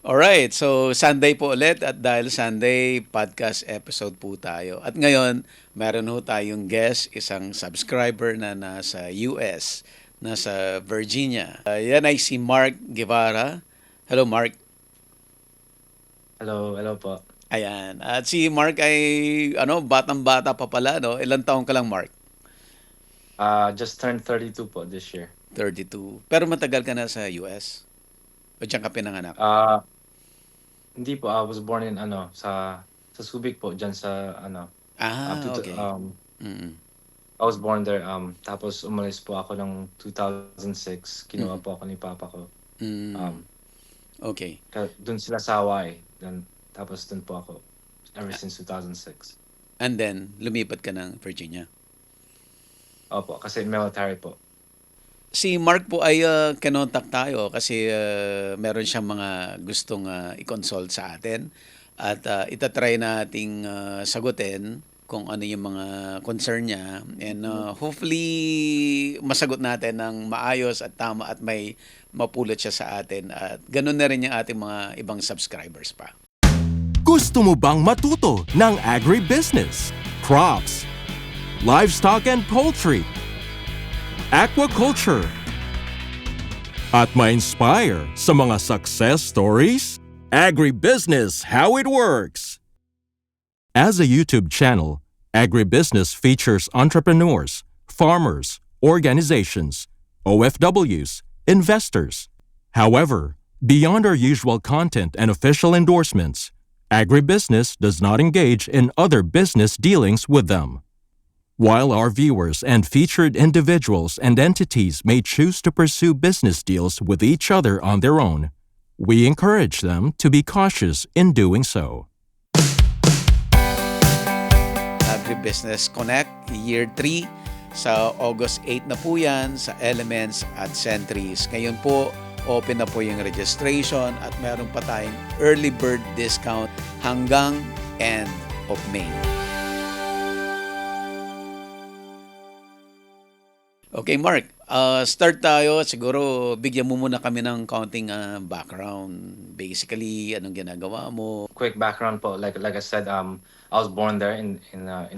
Alright, so Sunday po ulit at dahil Sunday, podcast episode po tayo. At ngayon, meron ho tayong guest, isang subscriber na nasa US, nasa Virginia. Yan ay si Mark Guevara. Hello Mark. Hello, hello po. Ayan. At si Mark ay batang-bata pa pala, no? Ilang taong ka lang, Mark? Just turned 32 po this year. 32. Pero matagal ka na sa US? O diyan ka pinanganak? Uh, Hindi po, I was born in sa Subic po, diyan sa Ah, okay. Mm-mm. I was born there. Tapos umalis po ako ng 2006. Kinuha Mm-mm. po ako ni papa ko. Mm. Um, Okay. Dun sila sa Hawaii. Tapos dun po ako ever Ah, since 2006. And then, lumipat ka ng Virginia. Opo, kasi military po. Si Mark po ay kinontak tayo kasi meron siyang mga gustong i-consult sa atin at itatry nating sagutin kung ano yung mga concern niya and hopefully masagot natin ng maayos at tama at may mapulot siya sa atin at ganun na rin yung ating mga ibang subscribers pa. Gusto mo bang matuto ng agribusiness, crops, livestock and poultry, aquaculture, at ma-inspire sa mga success stories? Agribusiness How It Works! As a YouTube channel, Agribusiness features entrepreneurs, farmers, organizations, OFWs, investors. However, beyond our usual content and official endorsements, Agribusiness does not engage in other business dealings with them. While our viewers and featured individuals and entities may choose to pursue business deals with each other on their own, we encourage them to be cautious in doing so. Agribusiness Connect Year 3 sa August 8 na po yan sa Elements at Centuries. Ngayon po, open na po yung registration at meron pa tayong early bird discount hanggang end of May. Okay, Mark. Start tayo. Siguro, bigyan mo muna kami ng counting background. Basically, anong ginagawa mo? Quick background po, like I said, I was born there in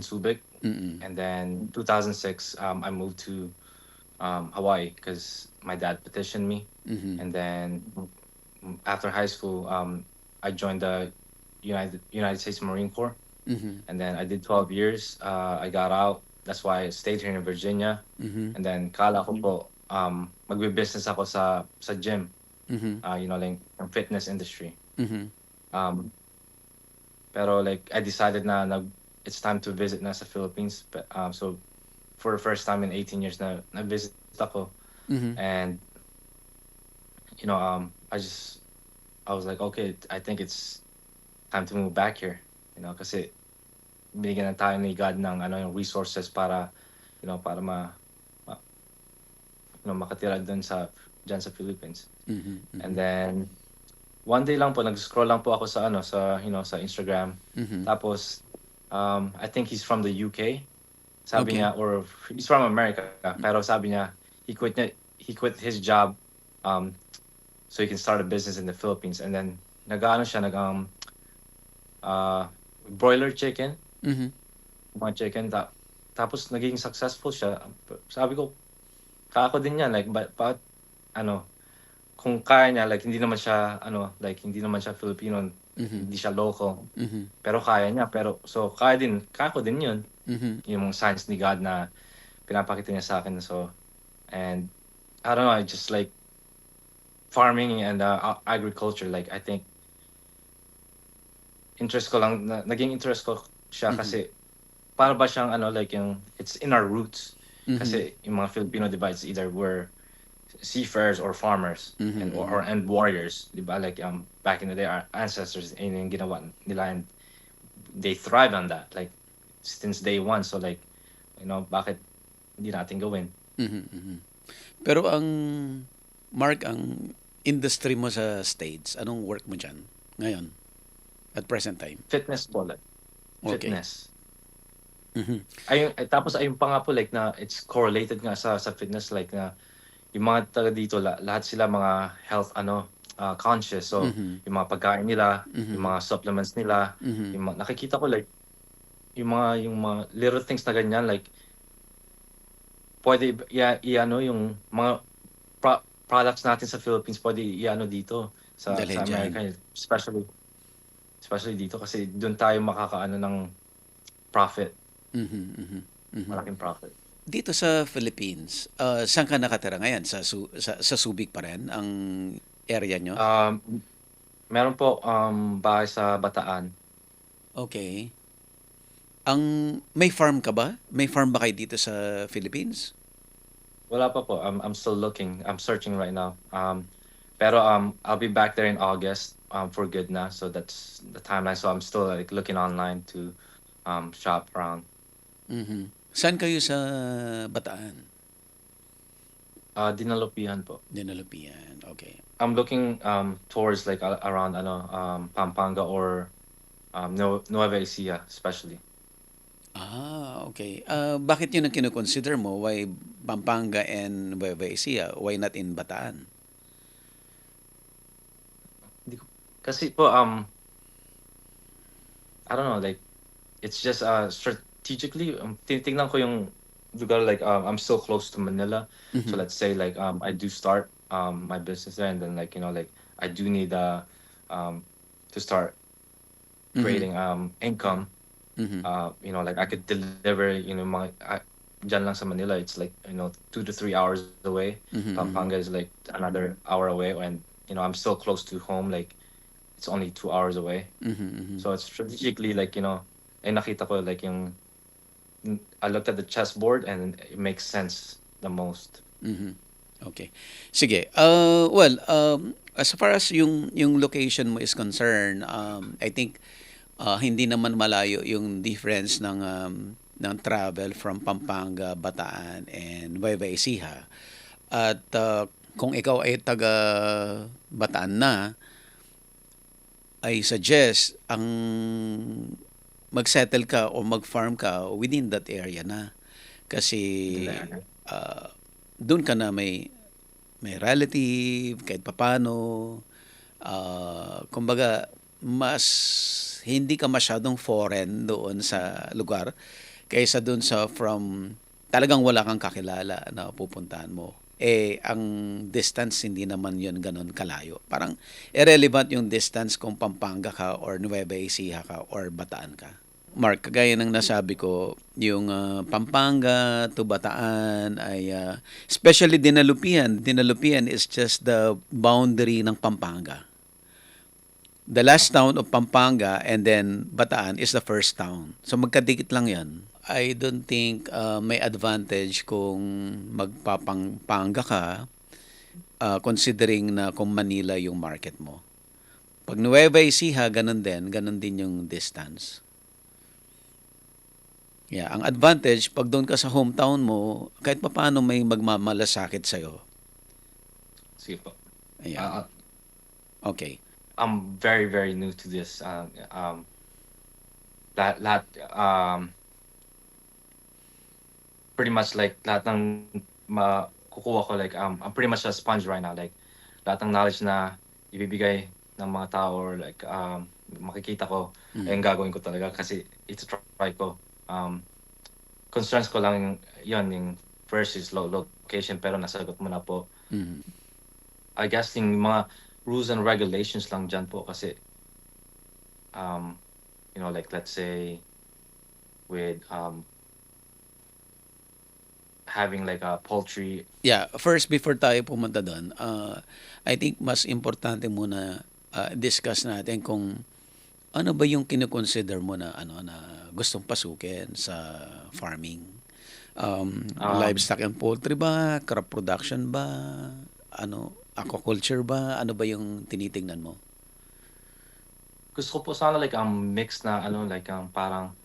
Subic, Mm-mm. and then 2006 I moved to Hawaii because my dad petitioned me, Mhm. and then after high school, I joined the United States Marine Corps, Mhm. and then I did 12 years. I got out. That's why I stayed here in Virginia, Mhm. and then kala ko po magbe-business ako sa gym, Mhm. like fitness industry. Mhm. Um, Pero like I decided it's time to visit na sa Philippines. But so for the first time in 18 years na visit ako, Mhm. and I was like, okay, I think it's time to move back here. Kasi binigyan na tayo ni God ng yung resources para para ma makatira diyan sa Philippines. Mhm. And Mhm. then one day lang po nag-scroll lang po ako sa Instagram. Mhm. Tapos I think he's from the UK. Sabi Okay. niya, or he's from America, pero sabi niya he quit his job um so he can start a business in the Philippines. And then nag-ano siya uh broiler chicken, Mhm. mga chicken tapos naging successful siya. Sabi ko, kako din yan, like but ano kung kaya niya, like hindi naman siya Filipino, Mhm. hindi siya local, Mhm. pero kaya niya, pero so kaya ko din yun, Mhm. yung mga signs ni God na pinapakita niya sa akin. So, and I don't know, I just like farming and agriculture. Like I think naging interest ko siya Mhm. kasi para ba siyang like yung it's in our roots. Mhm. Kasi yung mga Filipino, diba, it's either we're seafarers or farmers Mhm. Mhm. and warriors, diba? Like back in the day, our ancestors yung ginawa nila, and they thrive on that, like since day one. So like, bakit hindi natin gawin? Mhm. Mhm. Pero Mark, ang industry mo sa States, anong work mo diyan ngayon at present time? Fitness po, like Okay. fitness. Mhm. Tapos ayun pa nga po, like na it's correlated nga sa fitness, like na yung mga taga dito, lahat sila mga health conscious. So yung mga pagkain nila, yung mga supplements nila, Mhm. yung mga, nakikita ko like yung mga little things na ganyan like pwede i-ano yung mga products natin sa Philippines pwede i-ano dito sa Dalhin diyan. America, especially dito kasi doon tayo makakaano ng profit, Mhm, mhm, mhm. malaking profit. Dito sa Philippines, saan ka nakatira ngayon? Sa Subic pa rin ang area nyo? Meron po bahay sa Bataan. Okay. Ang may farm ka ba? May farm ba kayo dito sa Philippines? Wala pa po. I'm still looking. I'm searching right now. Pero I'll be back there in August for good na. So that's the timeline. So I'm still like looking online to shop around. Mhm. Saan kayo sa Bataan? Dinalupihan po. Dinalupian. Okay. I'm looking towards like around ano Pampanga or Nueva Ecija especially. Okay. Bakit yun ang kinoconsider mo? Why Pampanga and Nueva Ecija? Why not in Bataan? Hindi ko kasi po I don't know like it's just strategically tinitingnan ko yung lugar like I'm still close to Manila. So Mhm. let's say like I do start my business there and then like like I do need to start Mhm. creating income. Mhm. Like I could deliver mga dyan lang sa Manila it's like 2 to 3 hours away. Mhm. Mhm. Pampanga is like another hour away and I'm still close to home like it's only 2 hours away. Mhm. Mhm. So it's strategically like nakita ko like I looked at the chessboard and it makes sense the most. Mhm. Okay. Sige. As far as yung location mo is concerned, I think hindi naman malayo yung difference ng travel from Pampanga, Bataan, and Nueva Ecija. At kung ikaw ay taga Bataan na, I suggest ang mag-settle ka o mag-farm ka within that area na. Kasi Nila. ah, doon ka na may relative, kahit papano. Kumbaga, mas hindi ka masyadong foreign doon sa lugar kaysa doon sa from talagang wala kang kakilala na pupuntahan mo. Ang distance hindi naman yun ganun kalayo. Parang irrelevant yung distance kung Pampanga ka or Nueva Ecija ka or Bataan ka. Mark, kagaya ng nasabi ko, yung Pampanga to Bataan ay especially Dinalupian. Dinalupian is just the boundary ng Pampanga. The last town of Pampanga and then Bataan is the first town. So magkadikit lang yan. I don't think may advantage kung magpapampanga ka considering na kung Manila yung market mo. Pag Nueva Ecija, ganun din yung distance. Yeah, ang advantage, pag doon ka sa hometown mo, kahit papaano may magmamalasakit sa'yo. Sige po. Ayan. Okay. I'm very very new to this. Lahat pretty much like lahat ng makukuha ko like I'm pretty much a sponge right now like lahat ng knowledge na ibibigay ng mga tao or like makikita ko ayun gagawin ko talaga kasi try ko concerns ko lang yung first is location pero nasagot mo na po. Mhm. I guess yung mga rules and regulations lang dyan po kasi like let's say with having like a poultry. Yeah, first before tayo pumunta doon, I think mas importante muna discuss natin kung ano ba yung kino-consider mo na na gustong pasukin sa farming. Livestock and poultry ba, crop production ba, aquaculture ba, ano ba yung tinitingnan mo? Gusto ko po sana like mix na like parang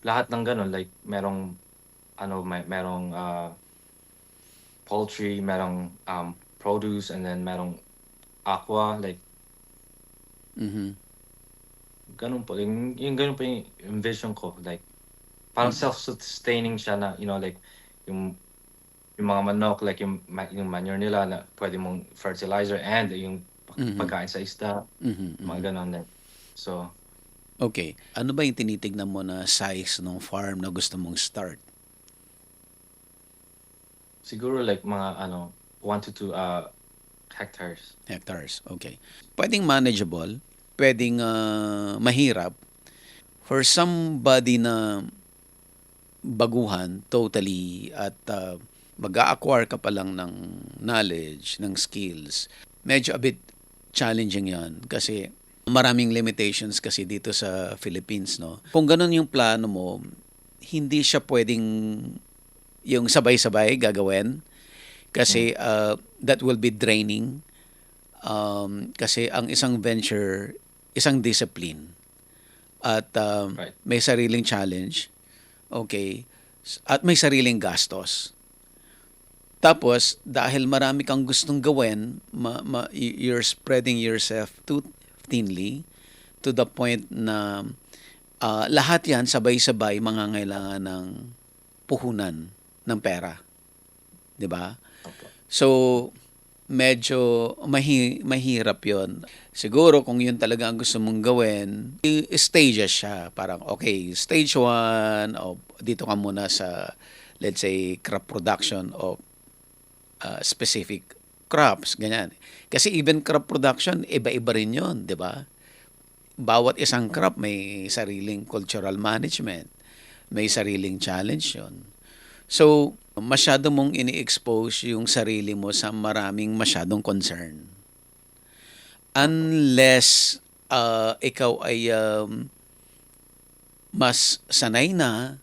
lahat ng ganun like merong poultry, merong produce and then merong aqua like Mhm. ganun po yung ganun po yung envision ko like parang self-sustaining siya na like yung yung mga manok, like yung manure nila na pwede mong fertilizer and yung pagkain sa isda, Mhm, mhm. mga ganon din. So, Okay. Ano ba yung tinitignan mo na size ng farm na gusto mong start? siguro like mga 1 to 2 hectares. Hectares. Okay. Pwedeng manageable, pwedeng mahirap. For somebody na baguhan totally at mag-a-acquire ka pa lang ng knowledge, ng skills, medyo a bit challenging yan kasi maraming limitations kasi dito sa Philippines, no? Kung ganun yung plano mo, hindi siya pwedeng yung sabay-sabay gagawin kasi that will be draining. Kasi ang isang venture, isang discipline at Right. may sariling challenge. Okay. At may sariling gastos. Tapos, dahil marami kang gustong gawin, you're spreading yourself too thinly to the point na lahat yan sabay-sabay mangangailangan ng puhunan ng pera. 'Di ba? Opo. So, medyo mahirap yon. Siguro kung yun talaga ang gusto mong gawin, stages siya. Parang, okay, stage 1, o dito ka muna sa, let's say, crop production of specific crops, ganyan. Kasi even crop production, iba-iba rin yun, di ba? Bawat isang crop may sariling cultural management, may sariling challenge yun. So, masyado mong ini-expose yung sarili mo sa maraming masyadong concern. Unless ikaw ay mas sanay na,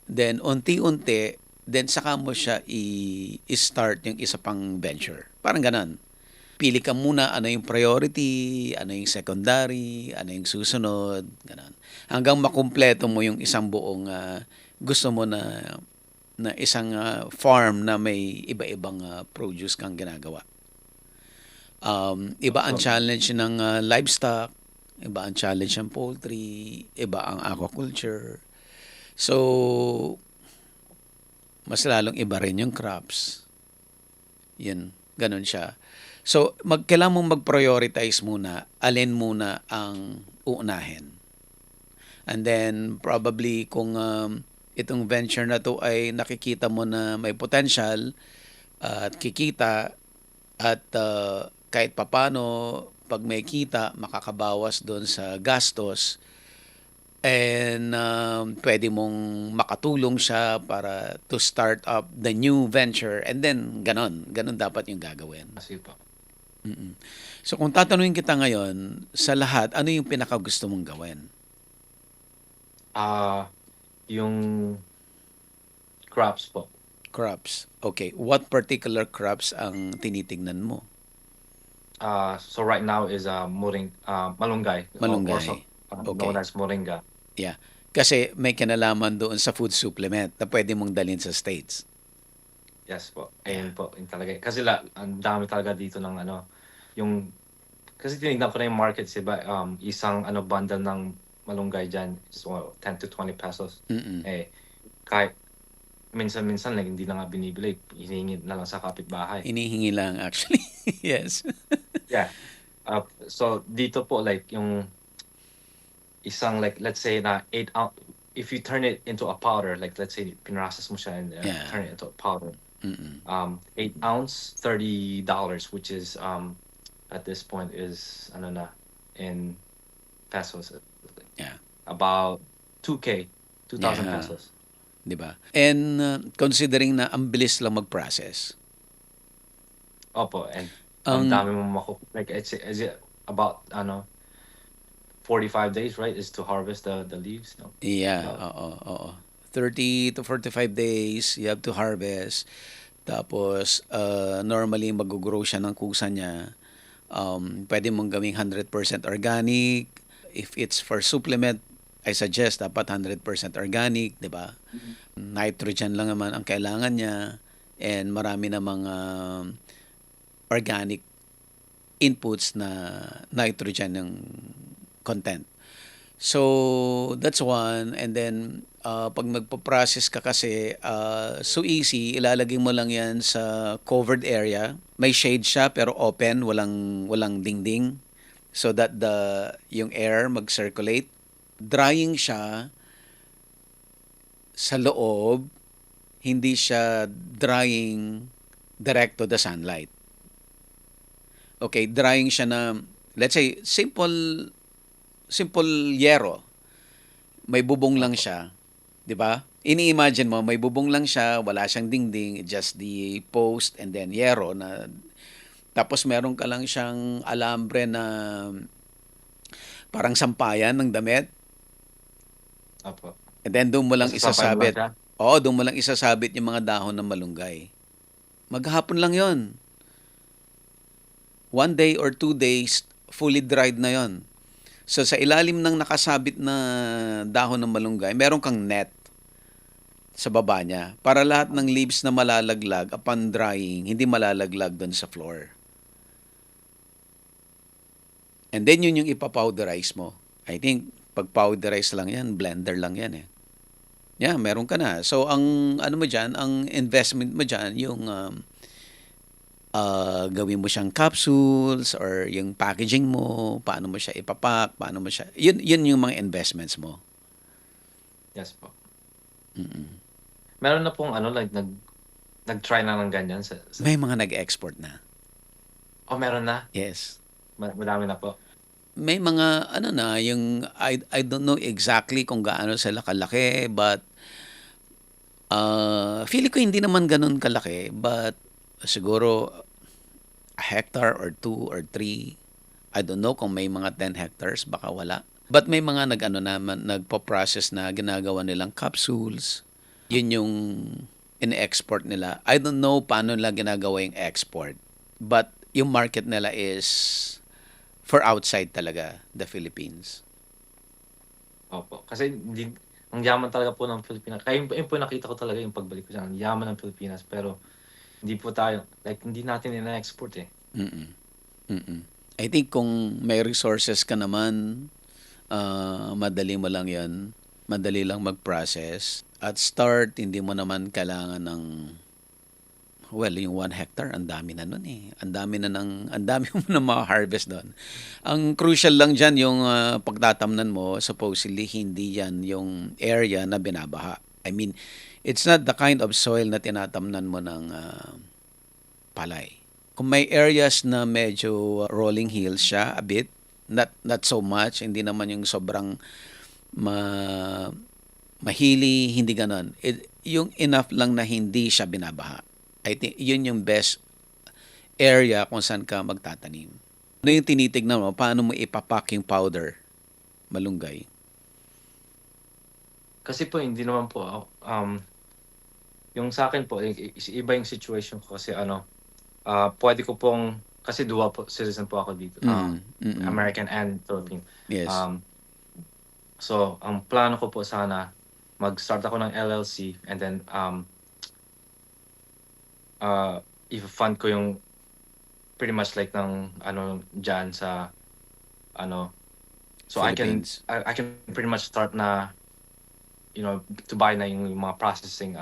then unti-unti, then saka mo siya i-start yung isa pang venture. Parang ganon. Pili ka muna ano yung priority, ano yung secondary, ano yung susunod, ganon. Hanggang makumpleto mo yung isang buong gusto mo na isang farm na may iba-ibang produce kang ginagawa. Iba ang challenge ng livestock, iba ang challenge ng poultry, iba ang aquaculture. So, mas lalong iba rin yung crops. Yun, ganun siya. So, kailangan mong mag-prioritize muna, alin muna ang uunahin. And then, probably kung itong venture na to ay nakikita mo na may potential at kikita at kahit papano pag may kita makakabawas doon sa gastos and pwede mong makatulong siya para to start up the new venture and then ganon dapat yung gagawin. Kasi po. So kung tatanungin kita ngayon sa lahat, ano yung pinakagusto mong gawin? Yung crops po. Crops. Okay. What particular crops ang tinitingnan mo? So right now is malunggay. Malunggay. Also Okay. known as moringa. Yeah. Kasi may kinalaman doon sa food supplement na pwede mong dalhin sa States. Yes po. Ayun po, yun talaga. Kasi ang dami talaga dito ng yung kasi tinignan ko na yung market, diba? Isang bundle ng malunggay dyan is 10 to 20 pesos. Eh, kahit minsan-minsan like, hindi na nga binibili, hinihingi na lang sa kapitbahay. Hinihingi lang actually. Yes. Yeah. So dito po like yung isang like let's say na 8 ounce, if you turn it into a powder, like let's say pinrocess mo siya and Yeah. turn it into a powder. 8 ounce, $30, which is at this point is in pesos. Yeah. About 2K, 2,000 Yeah. pesos. 'Di ba? And considering na ang bilis lang mag-process. Opo, and Ang- ang dami mo like is it about 45 days, right? Is to harvest the leaves, no? Yeah, Wow. oo. 30 to 45 days you have to harvest. Tapos normally mag-grow siya ng kusa niya. Pwede mong gawing 100% organic. If it's for supplement, I suggest dapat 100% organic, 'di ba? Nitrogen lang naman ang kailangan niya and marami namang organic inputs na nitrogen ng content. So, that's one. And then, pag magpo-process ka kasi, so easy, ilalagay mo lang yan sa covered area. May shade siya pero open, walang dingding. So that yung air mag-circulate. Drying siya sa loob, hindi siya drying direct to the sunlight. Okay, drying siya na, let's say, simple yero. May bubong lang Opo. siya, 'di ba? Ini-imagine mo may bubong lang siya, wala siyang dingding, just the post and then yero na tapos meron ka lang siyang alambre na parang sampayan ng damit Opo. and then doon mo lang Tapos sasapayin mo lang isasabit. siya? Oo, doon mo lang isasabit yung mga dahon ng malunggay. Maghapon lang 'yon. 1 day or 2 days fully dried na 'yon. So sa ilalim ng nakasabit na dahon ng malunggay, meron kang net sa baba niya para lahat ng leaves na malalaglag upon drying, hindi malalaglag doon sa floor. And then yun yung ipapowderize mo. I think pag powderize lang yan, blender lang yan eh. Yeah, meron ka na. So ang ano mo diyan, ang investment mo diyan yung gawin mo siyang capsules or yung packaging mo, paano mo siya ipapak, paano mo siya, yun yung mga investments mo. Yes po. Mm-mm. Meron na pong ano, like, nag-try na ng ganyan sa May mga nag-export na. oh, meron na? Yes. Madami na po? May mga ano na, yung I don't know exactly kung gaano sila kalaki, but feeling ko hindi naman ganun kalaki, but siguro a hectare or 2 or 3. I don't know kung may mga 10 hectares, baka wala. But may mga nag-ano naman, nagpo-process na ginagawa nilang capsules. Yun yung in-export nila. I don't know paano nila ginagawa yung export. But yung market nila is for outside talaga, the Philippines. Opo. Kasi ang yaman talaga po ng Pilipinas. Kaya yun po nakita ko talaga yung pagbalik ko sa ang yaman ng Pilipinas. Pero hindi po tayo, like, hindi natin ina-export eh. Mm-mm. Mm-mm. I think kung may resources ka naman, madali mo lang yan. Madali lang mag-process. At start, hindi mo naman kailangan ng, well, yung 1 hectare, ang dami na nun eh. Ang dami mo na ma-harvest doon. Ang crucial lang dyan, yung pagtatamnan mo, supposedly, hindi yan yung area na binabaha. I mean, it's not the kind of soil na tinatamnan mo ng palay. Kung may areas na medyo rolling hills siya a bit, not so much, hindi naman yung sobrang mahili, hindi ganon. Yung enough lang na hindi siya binabaha. I think yun yung best area kung saan ka magtatanim. Ano yung tinitignan mo? Paano mo ipapak yung powder? Malunggay. Kasi po hindi naman po yung sa akin po iba yung situation ko kasi pwede ko pong kasi dual po citizen po ako dito. American and Philippine. Yes. So ang plano ko po sana mag-start ako ng LLC and then i-fund ko yung pretty much like ng diyan sa so Philippines. I can pretty much start na to buy na yung mga processing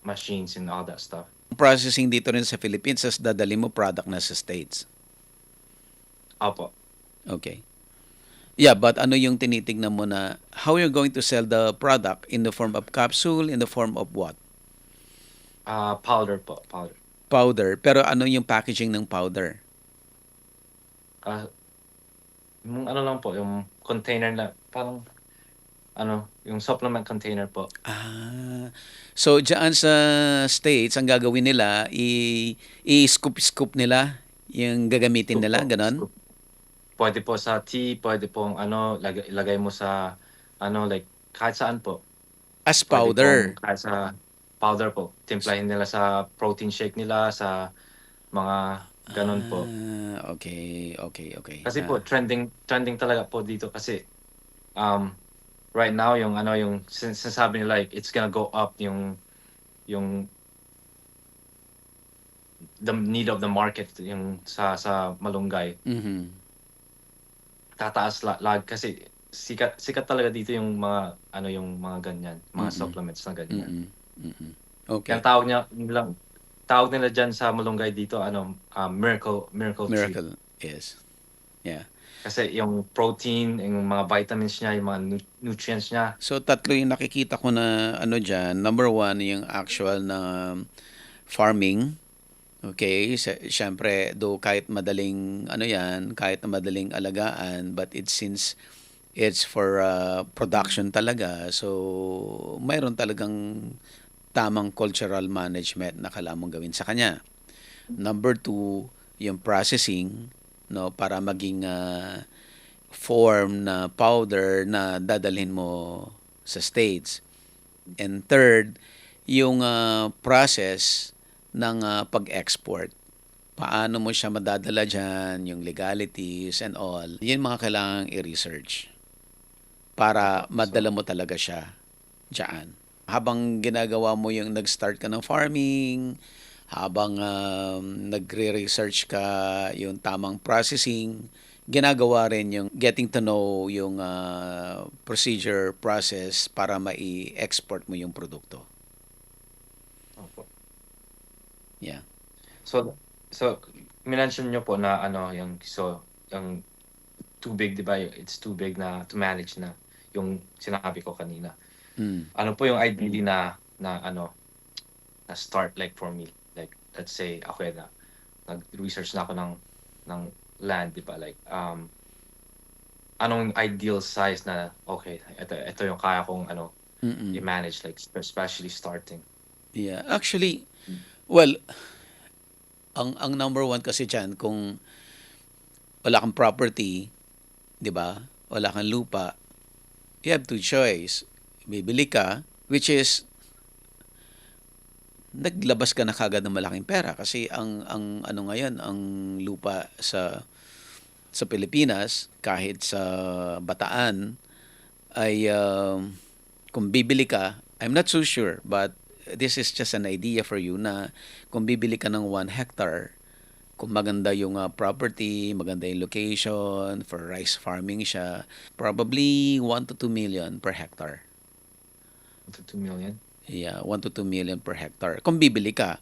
machines and all that stuff. Processing dito rin sa Philippines, as dadali mo product na sa States. Opo. Okay. Yeah, but ano yung tinitignan mo na how you're going to sell the product in the form of capsule, in the form of what? Powder po, powder. Powder. Pero ano yung packaging ng powder? Yung lang po, yung container na parang yung supplement container po. So diyan sa States, ang gagawin nila, i-scoop nila yung gagamitin nila, Scoop po, ganon? scoop. Pwede po sa tea, pwede pong ilagay mo sa like kahit saan po. As Pwede powder. pong kahit sa powder po. Timplahin nila sa protein shake nila, sa mga ganun po. Okay. Kasi po trending talaga po dito kasi right now yung sinasabi nila like it's gonna go up yung the need of the market yung sa malunggay. Mhm. tataas lag kasi sikat talaga dito yung mga ano, yung mga ganyan, mga Mm. supplements na ganyan. Mm. Mm. Yung Okay. tawag nila diyan sa malunggay dito ano, miracle tree. Miracle. Yes. Yeah. Kasi yung protein, yung mga vitamins niya, yung mga nutrients niya. So tatlo yung nakikita ko na ano diyan. Number one, yung actual na farming. Okay, syempre, though kahit madaling ano yan, kahit na madaling alagaan, but it since it's for production talaga, so mayroon talagang tamang cultural management na kailangan mong gawin sa kanya. Number two, yung processing, no, para maging form na powder na dadalhin mo sa States. And third, yung process ng pag-export. Paano mo siya madadala dyan, yung legalities and all. Yun mga kailangang i-research para madala So, mo talaga siya dyan. Habang ginagawa mo yung nag-start ka ng farming, habang nagre-research ka yung tamang processing, ginagawa rin yung getting to know yung procedure process para mai-export mo yung produkto. opo. Yeah. So minention niyo po na ano, yung too big, 'di ba? It's too big na to manage na yung sinabi ko kanina. Mm. Ano po yung ideally na ano, na start like for me? Like let's say ako na nag-research na ako ng land, 'di ba? Like anong ideal size na okay, ito yung kaya kong ano, Mm-mm. i-manage like especially starting. Yeah. Actually, well, ang number one kasi dyan, kung wala kang property, di ba? Wala kang lupa, you have two choice. Bibili ka, which is, naglabas ka na kagad ng malaking pera kasi ang ano ngayon, ang lupa sa Pilipinas, kahit sa Bataan, ay kung bibili ka, I'm not so sure, but this is just an idea for you na kung bibili ka ng 1 hectare, kung maganda yung property, maganda yung location, for rice farming siya, probably 1 to 2 million per hectare. To 2 million. Yeah, 1 to 2 million per hectare. Kung bibili ka.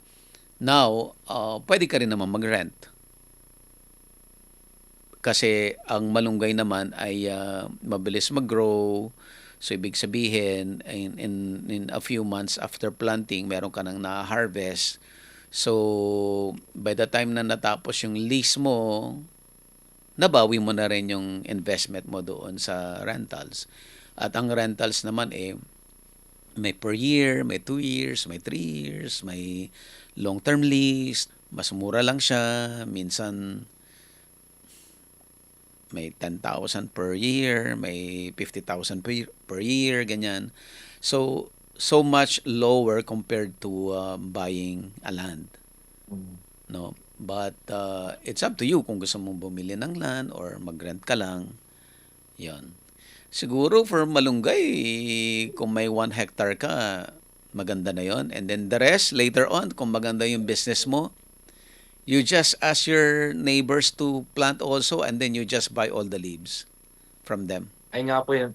Now, pwede ka rin naman mag-rent. Kasi ang malunggay naman ay mabilis mag-grow. So, ibig sabihin, in a few months after planting, meron ka nang na-harvest. So, by the time na natapos yung lease mo, nabawi mo na rin yung investment mo doon sa rentals. At ang rentals naman may per year, may 2 years, may 3 years, may long-term lease. Mas mura lang siya. Minsan, may 10,000 per year, may 50,000 per year, ganyan. So much lower compared to buying a land. No? But it's up to you kung gusto mong bumili ng land or mag-rent ka lang. Yon. Siguro for malunggay, kung may 1 hectare ka, maganda na yon. And then the rest, later on, kung maganda yung business mo, you just ask your neighbors to plant also and then you just buy all the leaves from them. Ayun nga po yung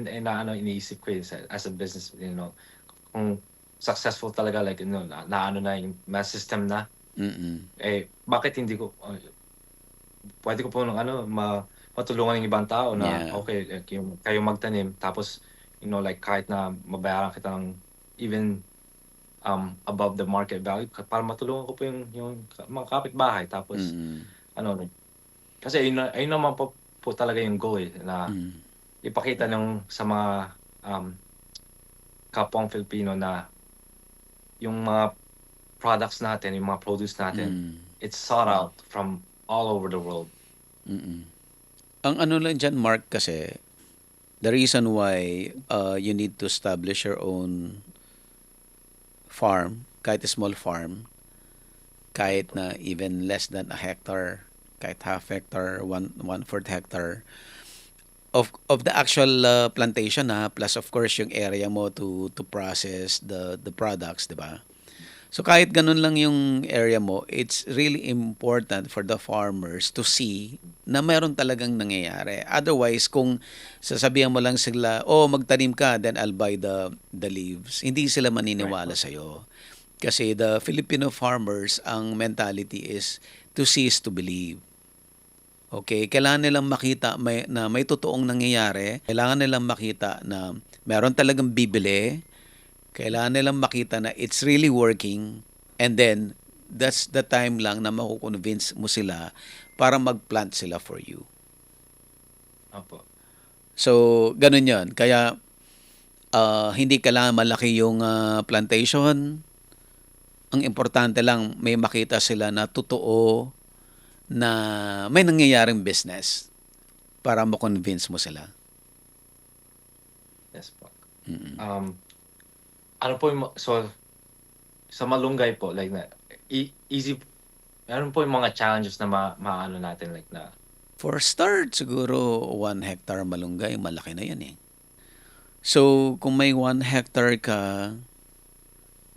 inaano, iniisip ko as a business, kung successful talaga, like, na ano na yung mass system na, Mm-mm. bakit hindi ko, pwede ko po matulungan yung ibang tao na, Yeah. okay, like, kayo magtanim, tapos, like, kahit na mabayaran kita ng even above the market value, para matulungan ko po yung mga kapitbahay, tapos, Mm-mm. ano, kasi ayun naman po talaga yung goal na Mm. ipakita sa mga kapwang Filipino na yung mga products natin, yung mga produce natin, it's sought out from all over the world. Mm-mm. Ang ano lang dyan, Mark, kasi the reason why you need to establish your own farm, kahit a small farm, kahit na even less than a hectare, kahit half hectare, one-fourth hectare, of the actual plantation plus of course yung area mo to process the products, di ba? So kahit ganun lang yung area mo, it's really important for the farmers to see na meron talagang nangyayari. Otherwise, kung sasabihan mo lang sila, oh, magtanim ka, then I'll buy the leaves, hindi sila maniniwala sa'yo. Kasi the Filipino farmers, ang mentality is to see is to believe. Okay, kailangan nilang makita na may totoong nangyayari. Kailangan nilang makita na meron talagang bibili. Kailangan nilang makita na it's really working. And then, that's the time lang na makukonvince mo sila para mag-plant sila for you. Opo. So, ganun yon. Kaya, hindi kailangan malaki yung plantation. Ang importante lang, may makita sila na totoo na may nangyayaring business para ma-convince mo sila. Yes po. Ano po yung, so, sa malunggay po, like na, easy, meron po yung mga challenges na maano natin, like na, For start, siguro 1 hectare malunggay, malaki na yan eh. So, kung may 1 hectare ka,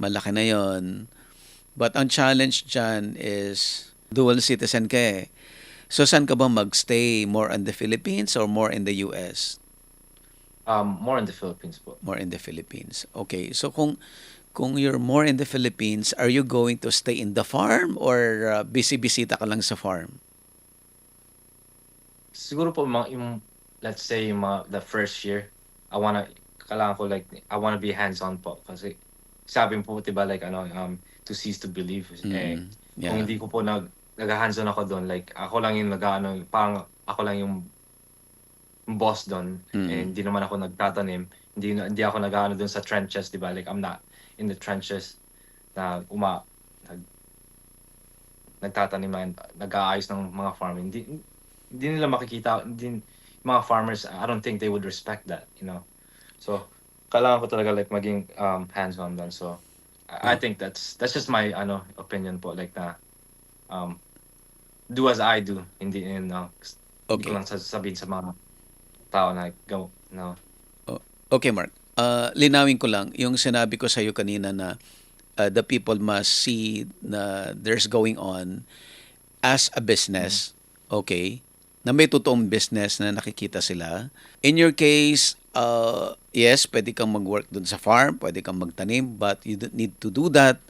malaki na yon. But ang challenge dyan is dual citizen ka eh. So, saan ka ba magstay? More in the Philippines or more in the US? more in the Philippines po. More in the Philippines. Okay. So, kung you're more in the Philippines, are you going to stay in the farm or busy-bisita ka lang sa farm? Siguro po yung let's say the first year, kailangan ko like I wanna be hands-on po kasi sabi po 'di ba like to cease to believe Yeah. kung hindi ko po nag-hands-on ako doon, like ako lang yung parang ako lang yung boss doon, hindi naman ako nagtatanim, hindi ako nag-aano doon sa trenches, 'di ba, like I'm not in the trenches na nagtatanim na nag-aayos ng mga farm. Hindi nila makikita, mga farmers, I don't think they would respect that, you know. So, kailangan ko talaga like maging hands-on doon. So, I think that's just my opinion po, like na do as I do, hindi Okay. ko lang sasabihin sa mga tao na go, no. Okay, Mark. Linawin ko lang yung sinabi ko sa iyo kanina na the people must see na there's going on as a business, okay, na may totoong business na nakikita sila. In your case, yes, pwede kang mag-work dun sa farm, pwede kang magtanim, but you don't need to do that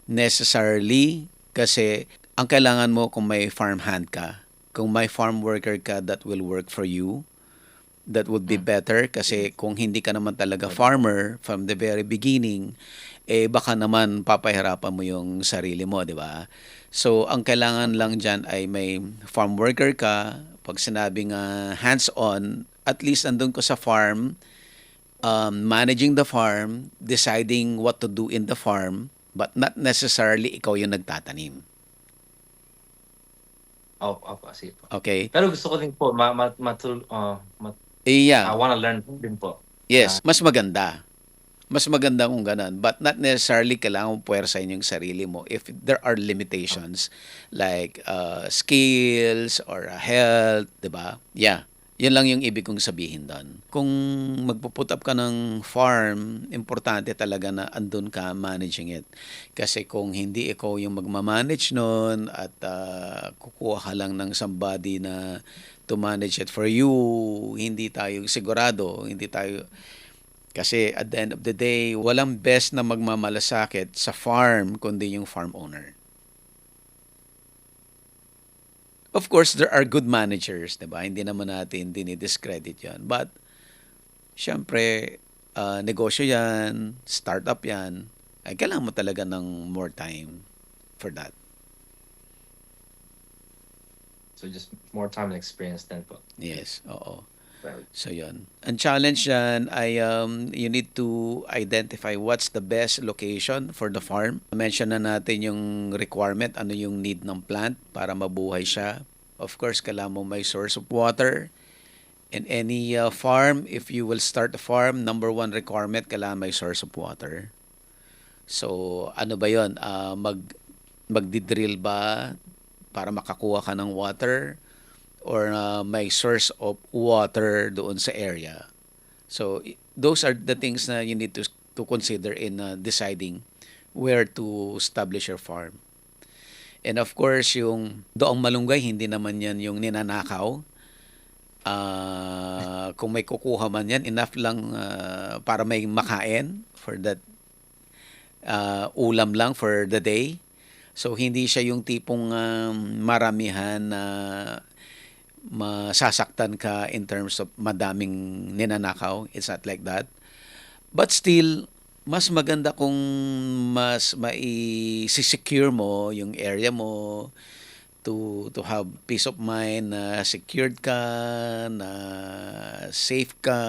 necessarily kasi ang kailangan mo kung may farm hand ka, kung may farm worker ka that will work for you, that would be better kasi kung hindi ka naman talaga farmer from the very beginning, baka naman papahirapan mo yung sarili mo, di ba? So, ang kailangan lang dyan ay may farm worker ka. Pag sinabing hands-on, at least andun ko sa farm, managing the farm, deciding what to do in the farm, but not necessarily ikaw yung nagtatanim. Opo, sige po. Okay? Pero gusto ko din po Yeah. I wanna learn din po. Yes, mas maganda. Mas maganda kung ganun. But not necessarily kailangan mo puwersahin yung sarili mo if there are limitations like skills or health, di ba? Yeah. Yun lang yung ibig kong sabihin doon. Kung magpo-put up ka ng farm, importante talaga na andun ka managing it. Kasi kung hindi ikaw yung magmamanage nun at kukuha ka lang ng somebody na to manage it for you, hindi tayo sigurado, hindi tayo. Kasi at the end of the day, walang best na magmamalasakit sa farm kundi yung farm owner. Of course, there are good managers, diba? Hindi naman natin dinidiscredit yan. But, syempre, negosyo yan, startup yan, ay kailangan mo talaga ng more time for that. So just more time and experience then po. Yes, oo. Right. So, yun. Ang challenge yan ay you need to identify what's the best location for the farm. Mention na natin yung requirement, ano yung need ng plant para mabuhay siya. Of course, kailangan mo may source of water. In any farm, if you will start a farm, number one requirement, kailangan may source of water. So, ano ba yun? Magdidrill ba para makakuha ka ng water? Or may source of water doon sa area. So, those are the things na you need to consider in deciding where to establish your farm. And of course, yung doong malunggay, hindi naman yan yung ninanakaw. Kung may kukuha man yan, enough lang para may makain for that ulam lang for the day. So, hindi siya yung tipong maramihan na masasaktan ka in terms of madaming ninanakaw. It's not like that. But still, mas maganda kung mas mai-secure mo yung area mo to have peace of mind na secured ka, na safe ka.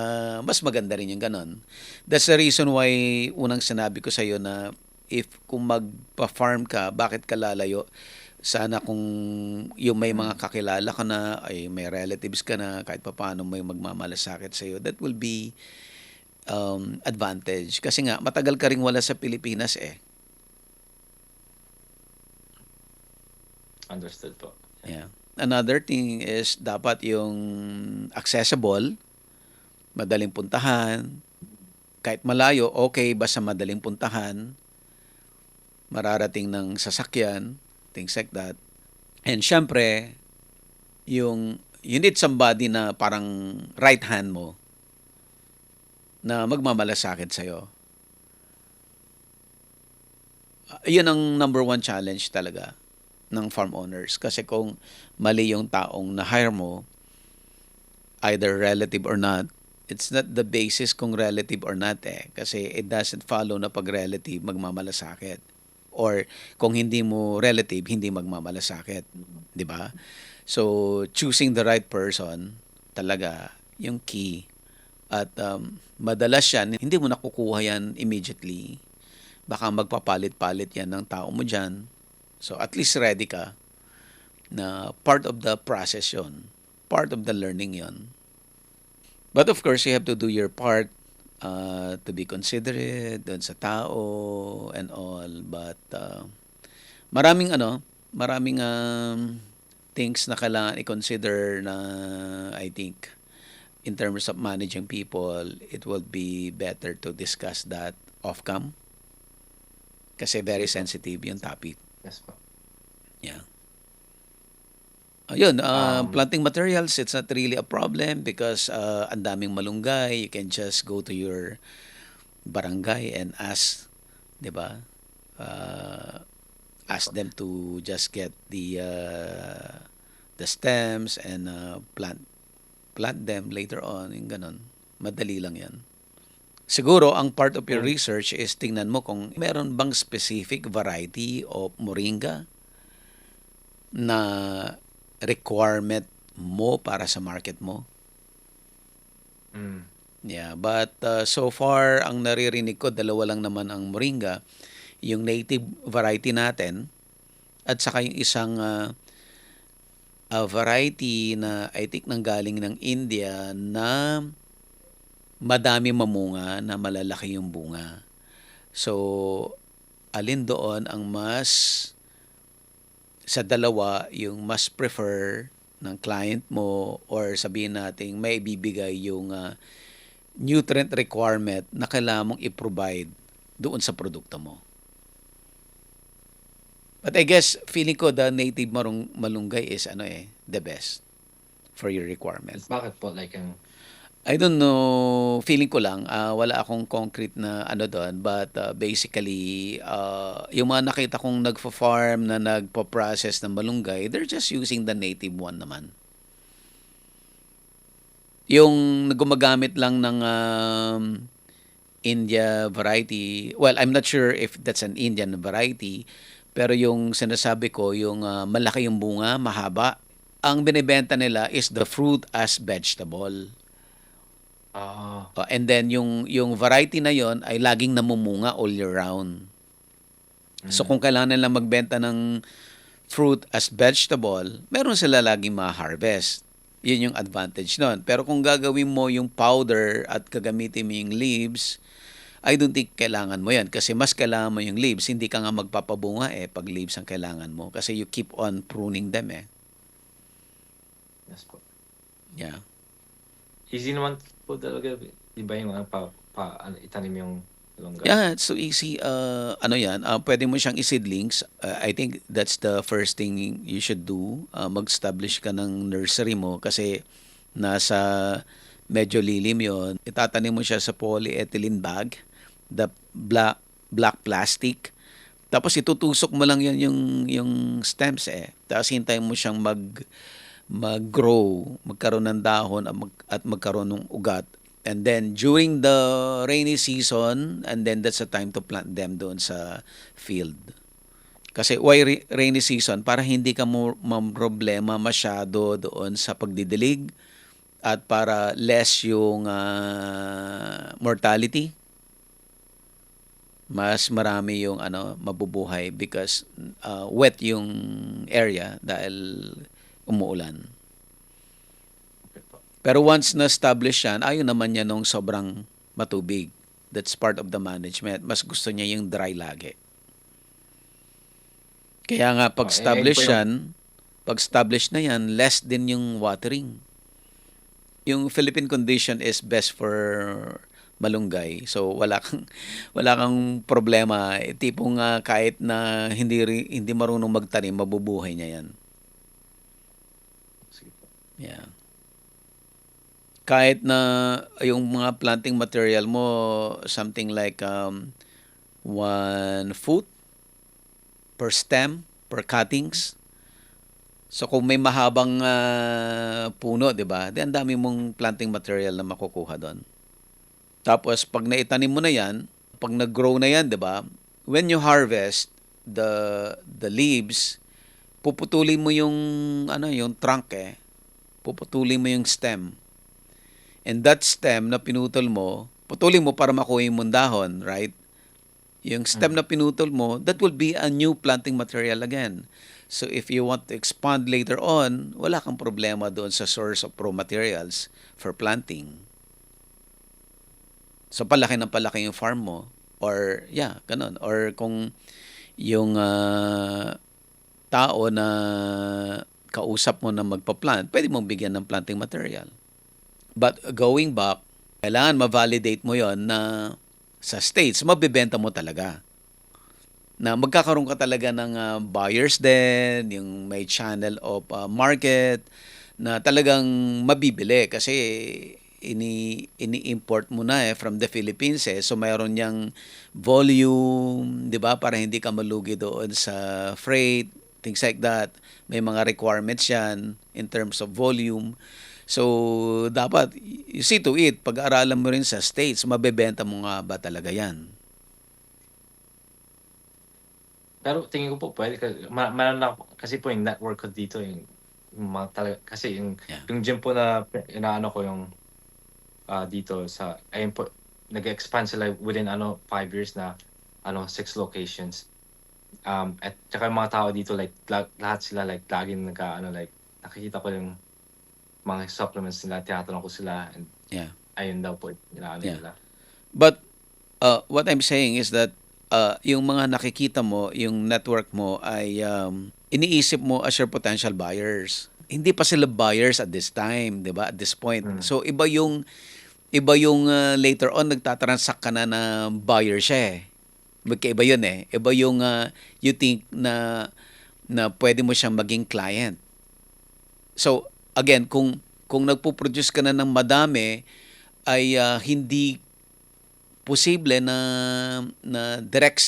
Mas maganda rin yung ganon. That's the reason why unang sinabi ko sa iyo na kung magpa-farm ka, bakit ka lalayo? Sana kung yung may mga kakilala ka na, ay may relatives ka na, kahit papaano may magmamalasakit sa iyo, that will be advantage. Kasi nga, matagal ka ring wala sa Pilipinas eh. Understood po. Yeah. Another thing is dapat yung accessible, madaling puntahan, kahit malayo, okay, basta madaling puntahan, mararating ng sasakyan, things like that. And syempre, you need somebody na parang right hand mo na magmamalasakit sa'yo. Yun ang number one challenge talaga ng farm owners. Kasi kung mali yung taong na-hire mo, either relative or not, it's not the basis kung relative or not eh. Kasi it doesn't follow na pag relative, magmamalasakit. Or kung hindi mo relative, hindi magmamalasakit. Di ba? So, choosing the right person, talaga, yung key. At madalas yan, hindi mo nakukuha yan immediately. Baka magpapalit-palit yan ng tao mo dyan. So, at least ready ka na part of the process yon, part of the learning yon. But of course, you have to do your part to be considerate doon sa tao and all. But maraming things na kailangan i-consider na I think in terms of managing people, it will be better to discuss that off-cam. Kasi very sensitive yung topic. Yes po. Yeah. Ayun, planting materials, it's not really a problem because ang daming malunggay. You can just go to your barangay and ask, di ba? Ask them to just get the stems and plant them later on. Yung ganun. Madali lang yan. Siguro, ang part of your research is tingnan mo kung meron bang specific variety of moringa na requirement mo para sa market mo. Yeah, but so far, ang naririnig ko, dalawa lang naman ang moringa. Yung native variety natin at saka yung isang variety na I think nanggaling ng India na madami mamunga na malalaki yung bunga. So, alin doon ang sa dalawa, yung mas prefer ng client mo or sabihin natin may ibibigay yung nutrient requirement na kailangan mong i-provide doon sa produkto mo. But I guess, feeling ko the native malunggay is the best for your requirement. Bakit po? Like, I don't know, feeling ko lang, wala akong concrete na doon, but basically, yung mga nakita kong nagfa-farm na nagpa-process ng malunggay, they're just using the native one naman. Yung gumagamit lang ng India variety, well, I'm not sure if that's an Indian variety, pero yung sinasabi ko, yung malaki yung bunga, mahaba, ang binibenta nila is the fruit as vegetable. And then yung variety na yon ay laging namumunga all year round. So kung kailangan nila magbenta ng fruit as vegetable, meron sila laging ma-harvest. Yun yung advantage nun. Pero kung gagawin mo yung powder at gagamitin mo yung leaves, I don't think kailangan mo yan. Kasi mas kailangan mo yung leaves. Hindi ka nga magpapabunga pag leaves ang kailangan mo. Kasi you keep on pruning them Yes po. Yeah. Easy naman po talaga. Di ba yung itanim yung Malunggay. Yeah, it's so easy. Ano yan, pwede mo siyang i-seedlings. I think that's the first thing you should do. Mag-establish ka ng nursery mo kasi nasa medyo lilim yon. Itatanim mo siya sa polyethylene bag, the black plastic. Tapos itutusok mo lang yan yung stems eh. Tapos hintayin mo siyang mag-grow, magkaroon ng dahon at magkaroon ng ugat. And then during the rainy season, and then that's the time to plant them doon sa field. Kasi why rainy season? Para hindi ka mo problema masyado doon sa pagdidilig at para less yung mortality. Mas marami yung mabubuhay because wet yung area dahil umuulan. Okay po. Pero once na-establish yan, ayaw naman niya nung sobrang matubig. That's part of the management. Mas gusto niya yung dry lagi. Kaya nga pag-establish po yung- yan, pag-establish na yan, less din yung watering. Yung Philippine condition is best for malunggay. So wala kang problema. Tipong kahit na hindi marunong magtanim, mabubuhay niya yan. Sige po. Yeah. Kahit na yung mga planting material mo something like 1 foot per stem, per cuttings. So kung may mahabang puno, 'di ba? Di ang dami mong planting material na makukuha doon. Tapos pag naitanim mo na 'yan, pag nag-grow na 'yan, 'di ba? When you harvest the leaves, puputulin mo yung trunk eh. Puputulin mo yung stem. And that stem na pinutol mo, putulin mo para makuha yung dahon, right? Yung stem na pinutol mo, that will be a new planting material again. So if you want to expand later on, wala kang problema doon sa source of raw materials for planting. So palaki yung farm mo. Or ganun. Or kung yung tao na kausap mo na magpa-plant, pwede mong bigyan ng planting material. But going back, kailangan ma-validate mo yon na sa States, mabibenta mo talaga. Na magkakaroon ka talaga ng buyers din, yung may channel of market na talagang mabibili kasi ini-import mo na from the Philippines eh. So mayroon niyang volume, 'di ba? Para hindi ka malugi doon sa freight, things like that. May mga requirements 'yan in terms of volume. So dapat you see to it, pag-aaralan mo rin sa States, mabebenta mo nga ba talaga 'yan? Pero tingin ko po pwede meron na kasi po yung network ko dito yung mga talaga kasi yung gym po na inaano ko yung dito sa ayun po nag-expand sila within 5 years na 6 locations. At saka yung mga tao dito like lahat sila like laging like nakikita ko yung mga supplements nila, tinatanong ko sila and Yeah. ayun daw po inaano Yeah. nila. But what I'm saying is that yung mga nakikita mo, yung network mo ay iniisip mo as your potential buyers. Hindi pa sila buyers at this time, 'di ba? At this point. So iba yung later on nagtatransact ka na buyer siya eh. Magkaiba yun eh. Iba yung you think na pwede mo siyang maging client. So again, kung nagpo-produce ka na ng madami ay hindi posible na direct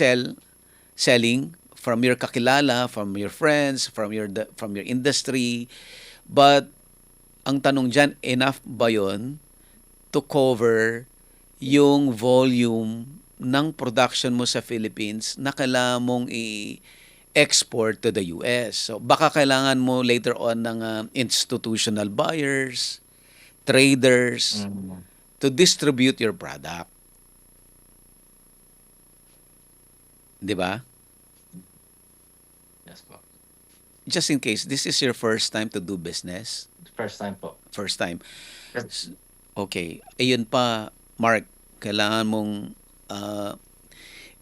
selling from your kakilala, from your friends, from your industry. But ang tanong diyan, enough ba 'yon to cover yung volume ng production mo sa Philippines na kailangan mong i-export to the US? So baka kailangan mo later on ng institutional buyers, traders to distribute your product. 'Di ba? Yes po. Just in case this is your first time to do business, First time po. first time. Yes. Okay, ayun pa, Mark, kailangan mong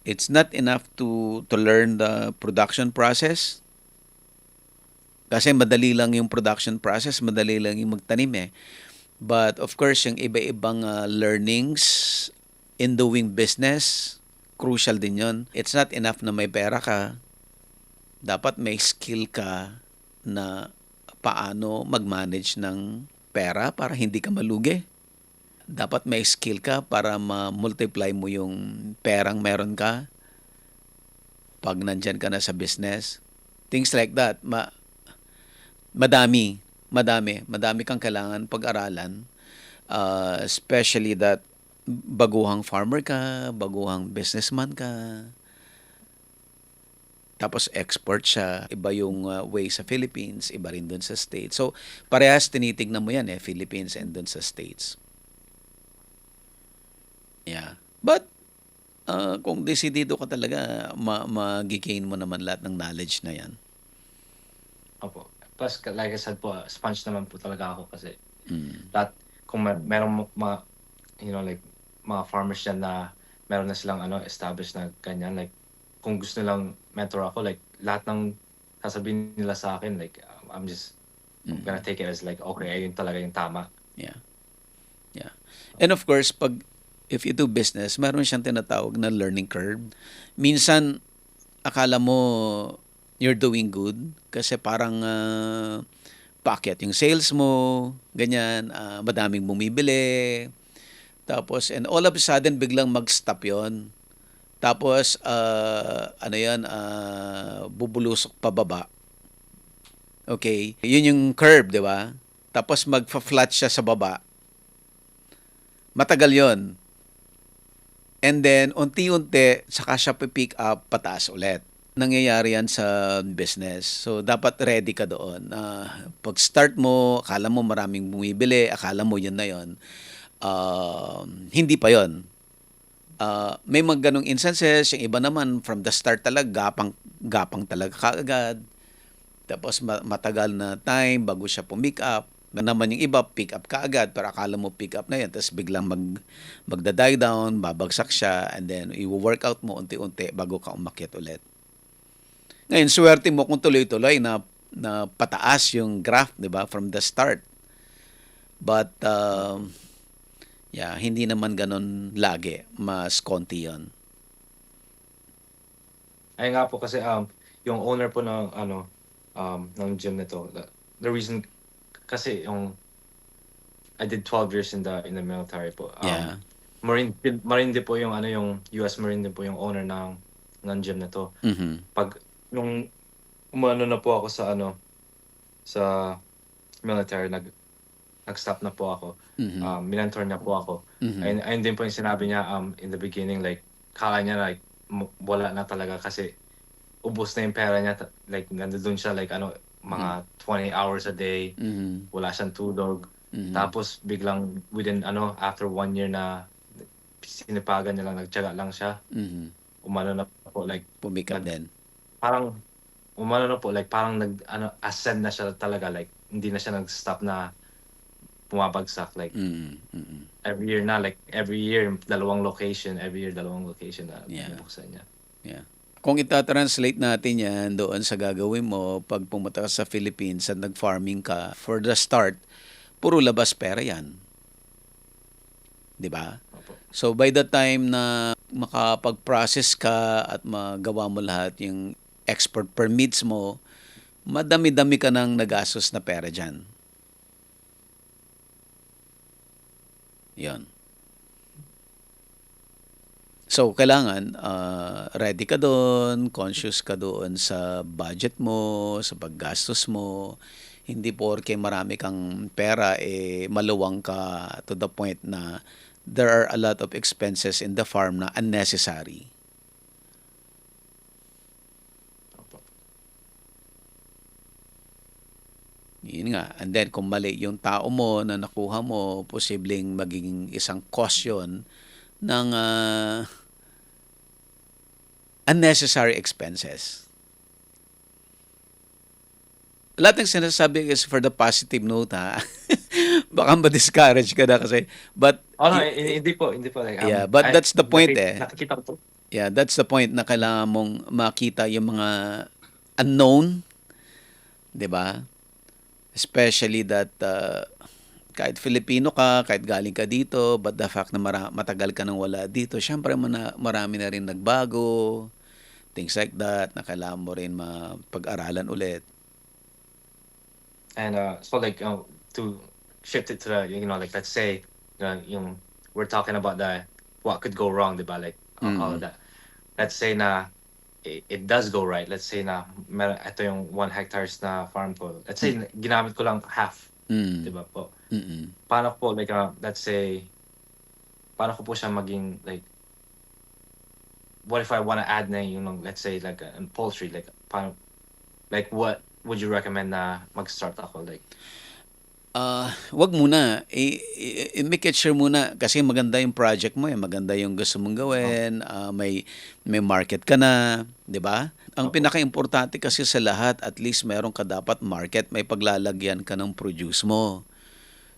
it's not enough to learn the production process. Kasi madali lang yung production process, madali lang yung magtanim eh. But of course, yung iba-ibang learnings in doing business, crucial din yon. It's not enough na may pera ka. Dapat may skill ka na paano mag-manage ng pera para hindi ka malugi. Dapat may skill ka para ma-multiply mo yung perang meron ka pag nandyan ka na sa business. Things like that. Madami kang kailangan pag-aralan. Especially that baguhang farmer ka, baguhang businessman ka, tapos export siya. Iba yung way sa Philippines, iba rin dun sa States. So, parehas tinitignan mo yan Philippines and dun sa States. Yeah. But, kung desidido ka talaga, mag-gain mo naman lahat ng knowledge na yan. Opo. Plus, like I said po, sponge naman po talaga ako kasi Mm. lahat, kung merong mga, like, mga farmers dyan na meron na silang established na ganyan, like, kung gusto nilang mentor ako, like, lahat ng sasabihin nila sa akin, like, I'm just gonna take it as like, okay, ayun talaga yung tama. Yeah. Yeah. And of course, if you do business, meron siyang tinatawag na learning curve. Minsan, akala mo you're doing good kasi parang paakyat yung sales mo, ganyan, madaming bumibili. Tapos, and all of a sudden, biglang mag-stop yon. Tapos, bubulusok pababa. Okay? Yun yung curve, di ba? Tapos, magfa-flat siya sa baba. Matagal yon. And then, unti-unti, saka siya pick up, pataas ulit. Nangyayari yan sa business. So, dapat ready ka doon. Pag-start mo, akala mo maraming bumibili, akala mo yun na yun. Hindi pa yun. May mga ganong instances, yung iba naman, from the start talaga, gapang talaga kaagad. Tapos, matagal na time bago siya pumick up. Naman yung iba, pick up ka agad, pero akala mo pick up na yan, tapos biglang magda-die down, babagsak siya, and then i-work out mo unti-unti bago ka umakyat ulit. Ngayon, swerte mo kung tuloy-tuloy na pataas yung graph, di ba, from the start. But, hindi naman ganon lagi, mas konti yon. Ay nga po kasi, yung owner po ng, ng gym nito, the reason, kasi I did 12 years in the military po. Yeah. Marine din po yung yung US Marine din po yung owner ng gym na to. Mhm. Pag nung umano na po ako sa sa military, nag-stop na po ako. Mhm. Minentor niya po ako. Mhm. Ayun din po yung sinabi niya in the beginning, like kala niya like wala na talaga kasi ubos na yung pera niya, like nandoon siya like mga 20 hours a day, Mhm. wala siyang tulog. Mhm. Tapos biglang within after 1 year na sinipagan niya lang, nagtiyaga lang siya, Mhm. umano na po like Pumick up din. parang umano na po like parang ascend na siya talaga, like hindi na siya nag-stop na bumabagsak, like Mhm. Mhm. every year dalawang location na Yeah. binubuksan niya. Yeah. Kung ita-translate natin yan doon sa gagawin mo pag pumunta ka sa Philippines at nag-farming ka, for the start, puro labas pera yan. 'Di ba? Opo. So by the time na makapag-process ka at magawa mo lahat yung export permits mo, madami-dami ka nang nagastos na pera dyan. Yan. So, kailangan ready ka doon, conscious ka doon sa budget mo, sa paggastos mo. Hindi porke marami kang pera, maluwang ka to the point na there are a lot of expenses in the farm na unnecessary. Opo. Yun nga. And then, kung mali yung tao mo na nakuha mo, posibleng magiging isang cause yun ng unnecessary expenses. Lahat ng sinasabi is for the positive note, ha? Baka ma-discourage ka na kasi. But, Hindi po like yeah, but that's the point nakikita ko po. Yeah, that's the point na kailangan mong makita yung mga unknown, 'di ba? Especially that kahit Filipino ka, kahit galing ka dito, but the fact na matagal ka nang wala dito, syempre marami na rin nagbago, things like that, na kailangan mo rin mapag-aralan ulit. And so like to shift it to the, like let's say we're talking about the what could go wrong, diba? Like all of that. Let's say na it does go right. Let's say na ito yung 1 hectares na farm ko. Let's say ginamit ko lang half, diba po? Paano po like let's say paano ko po siya maging like, what if I want to add na let's say like poultry, like paano, like what would you recommend na mag-start ako like? Wag muna. I-make it sure muna kasi maganda yung project mo, maganda yung gusto mong gawin, may market ka na, 'di ba? Ang pinaka-importante kasi sa lahat, at least meron ka dapat market, may paglalagyan ka ng produce mo.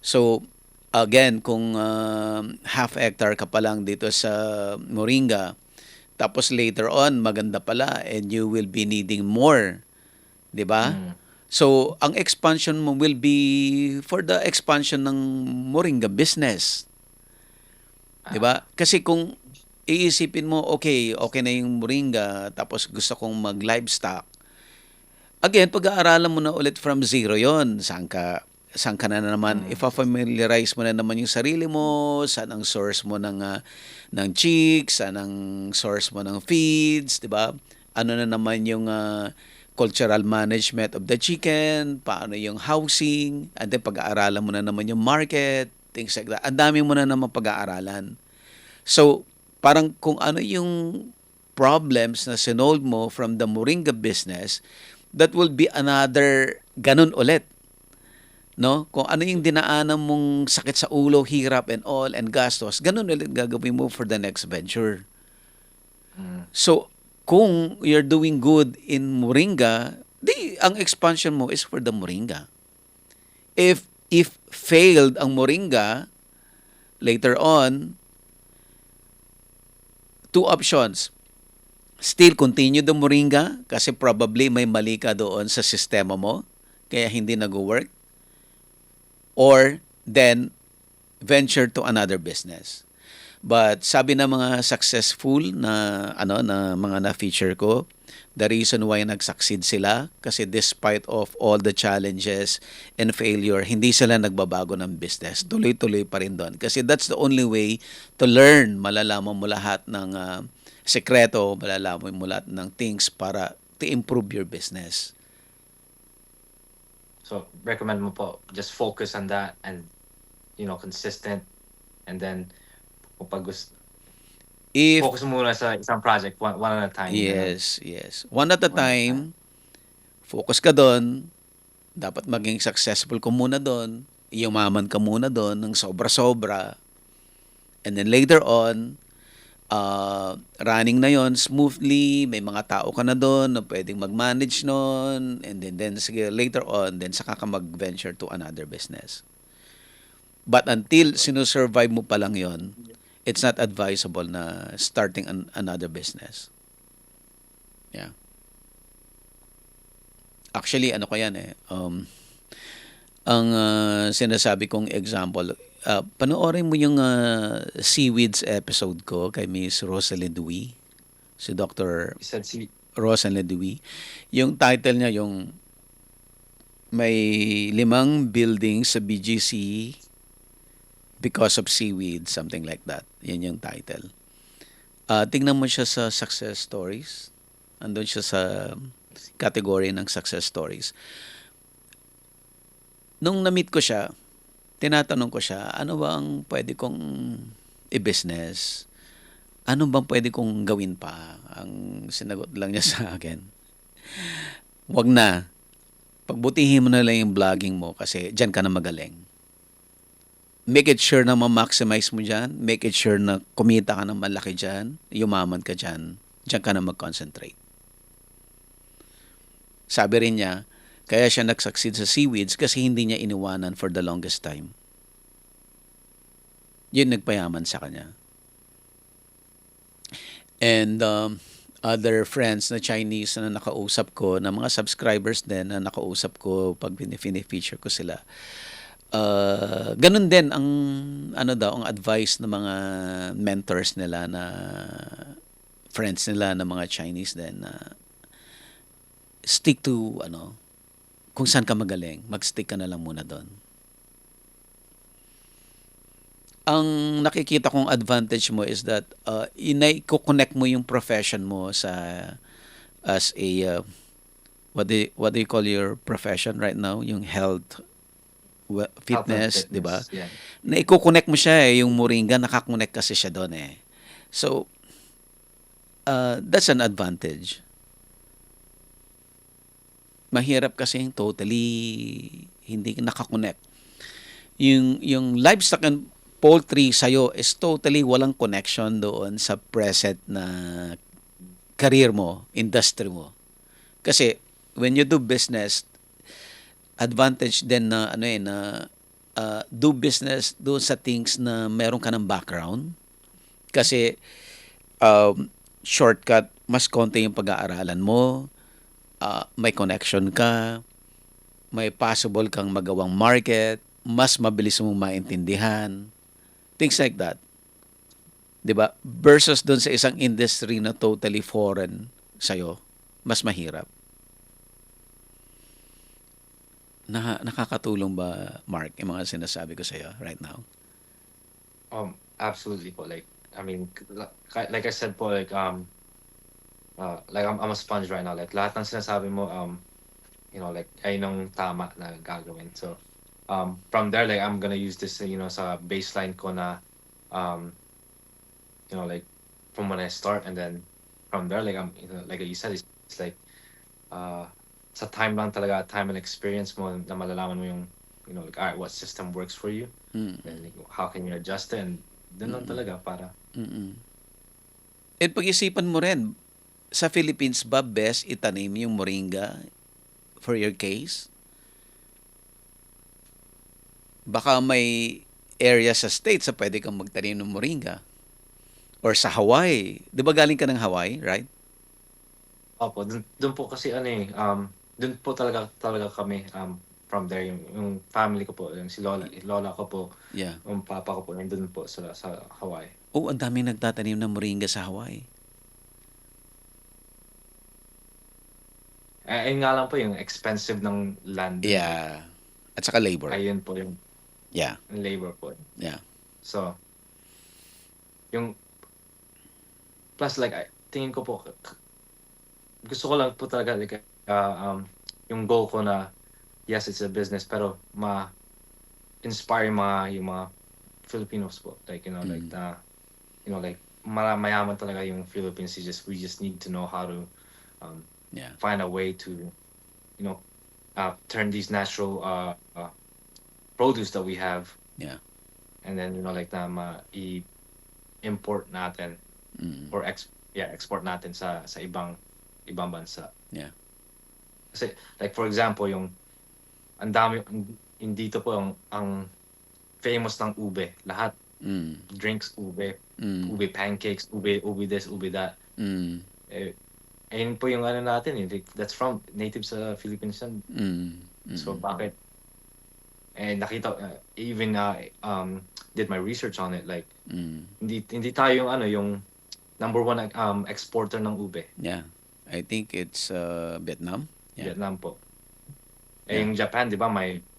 So, again, kung half hectare ka pa lang dito sa moringa, tapos later on maganda pala and you will be needing more, 'di ba? So, ang expansion mo will be for the expansion ng moringa business. 'Di ba? Kasi kung iisipin mo, okay na yung moringa, tapos gusto kong mag-livestock. Again, pag-aaralan mo na ulit from zero 'yon. Saan ka na naman, ifa-familiarize mo na naman yung sarili mo, saan ang source mo ng chicks, saan ang source mo ng feeds, 'di ba? Ano na naman yung cultural management of the chicken, paano yung housing, and then pag-aaralan mo na naman yung market, things like that. Ang dami mo na naman pag-aaralan. So, parang kung ano yung problems na sinolve mo from the moringa business, that will be another ganun ulit. No? Kung ano yung dinaanan mong sakit sa ulo, hirap and all, and gastos, ganun ulit gagawin mo for the next venture. So, kung you're doing good in moringa, ang expansion mo is for the moringa. If failed ang moringa, later on, 2 options. Still continue the moringa kasi probably may mali ka doon sa sistema mo, kaya hindi nag-work. Or then, venture to another business. But sabi ng mga successful na mga na-feature ko, the reason why nag-succeed sila kasi despite of all the challenges and failure, hindi sila nagbabago ng business. Tuloy-tuloy pa rin doon. Kasi that's the only way to learn. Malalaman mo lahat ng sekreto, malalaman mo lahat ng things para to improve your business. So recommend mo po just focus on that and consistent, and then pag focus muna sa isang project one at a time. Yes. One at a time. Focus ka doon. Dapat maging successful ka muna doon. Yumaman ka muna doon ng sobra-sobra. And then later on, running na yon smoothly, may mga tao ka na doon na pwedeng mag-manage noon, and then sige, later on, then saka ka mag-venture to another business. But until sinusurvive mo pa lang yon, it's not advisable na starting another business. Yeah. Actually, ano ko yan ang sinasabi kong example, panoorin mo yung seaweeds episode ko kay Miss Rosalie Dewey, si Dr. You said Rosalie Dewey. Yung title niya yung may 5 buildings sa BGC because of seaweed, something like that. Yan yung title. Tingnan mo siya sa success stories. Andun siya sa category ng success stories. Nung na-meet ko siya, tinatanong ko siya, ano ba ang pwede kong i-business? Ano bang pwede kong gawin pa? Ang sinagot lang niya sa akin, wag na. Pagbutihin mo na lang yung vlogging mo kasi dyan ka na magaling. Make it sure na ma-maximize mo dyan. Make it sure na kumita ka ng malaki dyan. Yumaman ka dyan. Dyan ka na mag-concentrate. Sabi rin niya, kaya siya nag-succeed sa seaweeds kasi hindi niya iniwanan for the longest time. Yun nagpayaman sa kanya. And other friends na Chinese na nakausap ko, na mga subscribers din na nakausap ko pag fini-feature ko sila, Ganun din ang ano daw ang advice ng mga mentors nila na friends nila na mga Chinese din na stick to ano kung saan ka magaling, mag-stick ka na lang muna doon. Ang nakikita kong advantage mo is that i-connect mo yung profession mo sa as a what do you call your profession right now? Yung health, Health and fitness, 'di ba? fitness. Yeah. Na i-connect mo siya yung moringa, nakakonect kasi siya doon eh. So, that's an advantage. Mahirap kasi yung totally hindi nakakonect. Yung livestock and poultry sa'yo is totally walang connection doon sa present na career mo, industry mo. Kasi when you do business, advantage din na ano na do business doon sa things na meron ka ng background. Kasi shortcut, mas konti yung pag-aaralan mo, may connection ka, may possible kang magawang market, mas mabilis mong maintindihan, things like that. 'Di ba? Versus doon sa isang industry na totally foreign sa'yo, mas mahirap. Nakakatulong ba, Mark, yung mga sinasabi ko sa'yo right now? Absolutely po. Like, I mean, like I said po, like like I'm a sponge right now. Like lahat ng sinasabi mo, like ayun ang tama na gagawin. So, from there, like I'm gonna use this, sa baseline ko na, like from when I start, and then from there, like like you said, it's like, sa time lang talaga, time and experience mo na malalaman mo yung, like, alright, what system works for you, Mm. and like, how can you adjust it, and dun lang talaga para, At pag-isipan mo rin, sa Philippines ba best itanim yung moringa for your case? Baka may area sa States sa pwede kang magtanim ng moringa. Or sa Hawaii. Di ba galing ka ng Hawaii, right? opo, dun po kasi dun po talaga kami, from there, yung family ko po, yung si lola ko po, Yeah. yung papa ko po, nandun po sa Hawaii. Oh, ang daming nagtatanim ng moringa sa Hawaii. Ayun nga lang po yung expensive ng land dun. Yeah. At saka labor. Ayun po yung Yeah. labor po. Yeah. So, yung plus like tingin ko po gusto ko lang po talaga like yung goal ko na yes, it's a business, pero ma-inspire yung mga Filipinos po, like like like mayaman talaga yung Philippines. We just need to know how to Yeah. find a way to turn these natural produce that we have, Yeah. and then like na import natin or export natin sa ibang bansa. Yeah. Kasi like for example, yung ang dami dito po ang famous ng ube. Lahat Mm. drinks ube, Mm. ube pancakes, ube this, ube that. Mm. Ayun po yung ano natin, like, that's from native sa Philippines yan. Mm. So bakit nakita even did my research on it, like Mm. hindi tayo yung number one exporter ng ube. Yeah. I think it's Vietnam. Yeah. Vietnam po. Yeah. Yung Japan, di ba,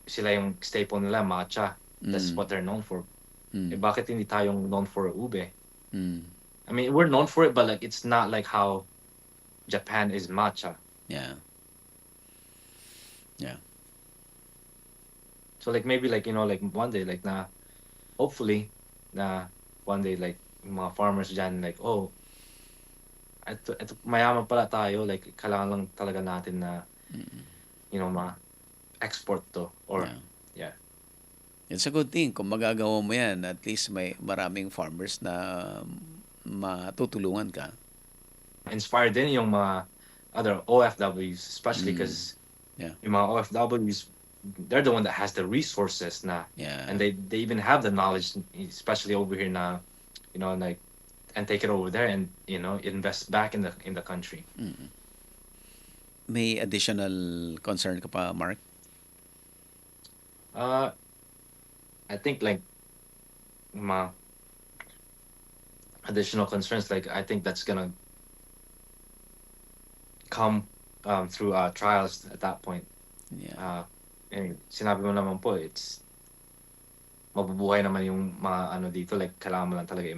sila yung staple nila, matcha. That's what they're known for. Bakit hindi tayong known for ube? Mm. I mean, we're known for it, but like it's not like how Japan is matcha. Yeah. Yeah. So like maybe like like one day like na hopefully na one day like yung mga farmers dyan like ito mayaman pala tayo, like kailangan lang talaga natin na ma-export to or yeah. It's a good thing kung magagawa mo yan. At least may maraming farmers na matutulungan ka. Inspired din yung mga other OFWs, especially because Yeah. yung mga OFWs, they're the one that has the resources na, Yeah. and they even have the knowledge, especially over here na, like, and take it over there and invest back in the country. May additional concern ka pa, Mark? I think like mga additional concerns, like I think that's gonna come through trials at that point. Yeah. And sinabi mo naman po, it's mabubuhay naman yung mga ano dito, like kailangan mo lang talaga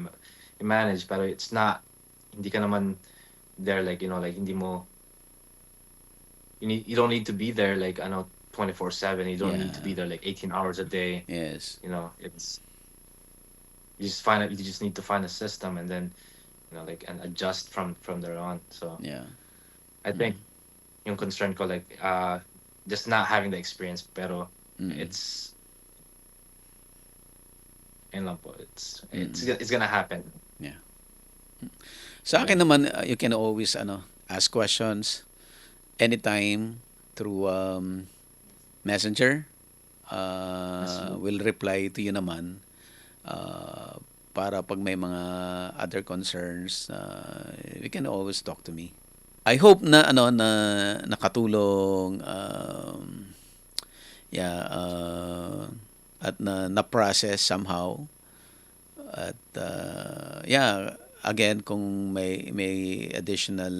i-manage, pero it's not, hindi ka naman there like, like hindi mo, you don't need to be there like, 24/7. You don't need to be Yeah. there like 18 hours a day. Yes. It's, you just need to find a system, and then, like, and adjust from there on. So Yeah. I think yung concern ko, like, just not having the experience, pero Mm. it's, yun lang po, it's gonna happen. Yeah. Sa akin naman, you can always ask questions anytime through Messenger. Will reply to you naman para pag may mga other concerns, you can always talk to me. I hope na nakatulong, yeah, at na-process somehow. At yeah, again, kung may additional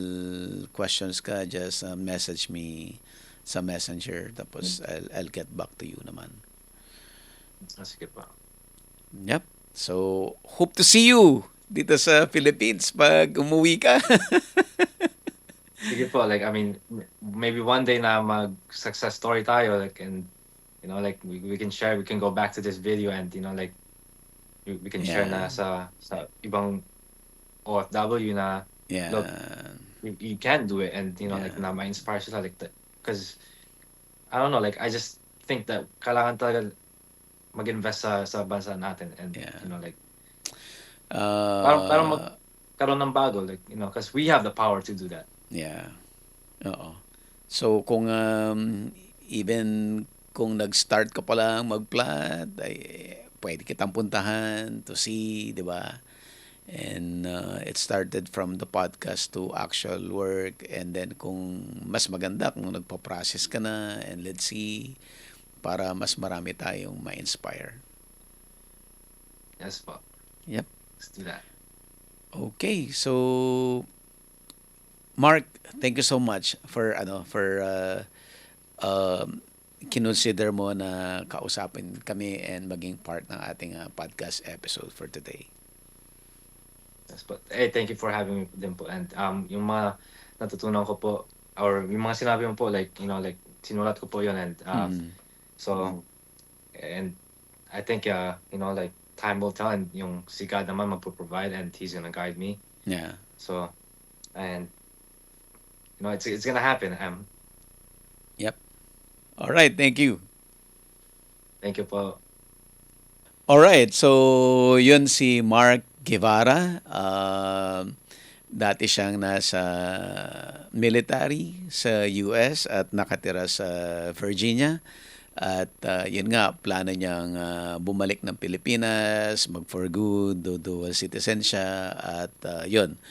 questions ka, just message me sa Messenger, tapos I'll get back to you naman. Sige pa. Yep. So, hope to see you dito sa Philippines pag umuwi ka. Sige po, like, I mean, maybe one day na mag-success story tayo, like, and, like, we can share, we can go back to this video, and, like, we can share na Yeah. sa ibang OFW na, Yeah. look, you can do it, and, like, Yeah. na ma-inspire sila, like, because, I don't know, like, I just think that kailangan talaga mag-invest sa bansa natin, and, Yeah. like, parang Uh, magkaroon ng bago, like, because we have the power to do that. yeah. Oo. So, kung even kung nag-start ka pa lang mag-plant, ay pwede kitang puntahan to see, di ba? And it started from the podcast to actual work. And then kung mas maganda, kung nagpa-process ka na, and let's see, para mas marami tayong ma-inspire. Yes po. Yep. Let's do that. Okay, so Mark, thank you so much for kinonsider mo na kausapin kami and maging part ng ating podcast episode for today. Yes po. Thank you for having me din po. And yung mga natutunan ko po, or yung mga sinabi mo po, like, like, sinulat ko po yun, and so, and I think, like, time will tell, and yung si God naman magpo-provide, and He's gonna guide me. Yeah. So, and, it's gonna happen. Yep. All right, thank you. Thank you po. All right, so yun si Mark Guevara. Dati siyang nasa military sa US at nakatira sa Virginia. At yun nga, plano niyang bumalik ng Pilipinas, mag-for good, dual citizen siya. At yun,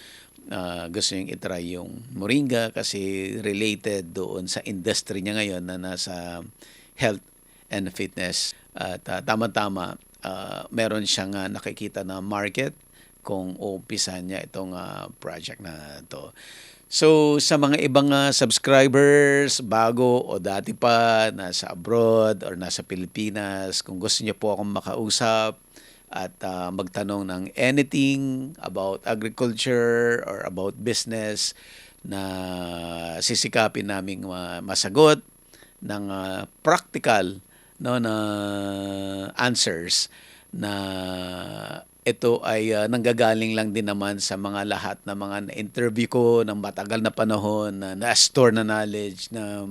gusto niyang itry yung moringa kasi related doon sa industry niya ngayon na nasa health and fitness. At tama-tama, meron siyang nakikita na market kung uumpisan niya itong project na to. So, sa mga ibang subscribers, bago o dati pa, nasa abroad or nasa Pilipinas, kung gusto niyo po akong makausap at magtanong ng anything about agriculture or about business na sisikapin naming masagot ng practical na answers na ito ay nanggagaling lang din naman sa mga lahat na mga na-interview ko ng matagal na panahon na-store na knowledge na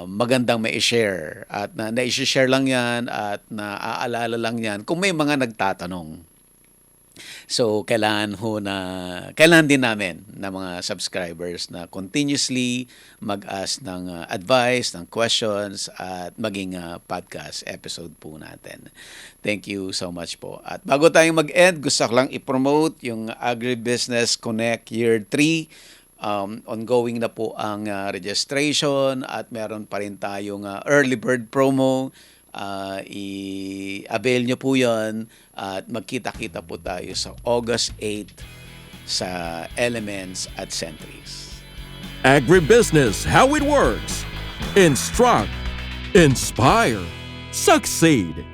magandang mai-share at na-share lang yan at naaalala lang yan kung may mga nagtatanong. So, kailangan din namin ng mga subscribers na continuously mag-ask ng advice, ng questions, at maging podcast episode po natin. Thank you so much po. At bago tayong mag-end, gusto ko lang i-promote yung Agribusiness Connect Year 3. Ongoing na po ang registration at meron pa rin tayong early bird promo. I-avail nyo po yon at magkita-kita po tayo sa August 8 sa Elements at Centuries. Agribusiness, how it works. Instruct, inspire, succeed.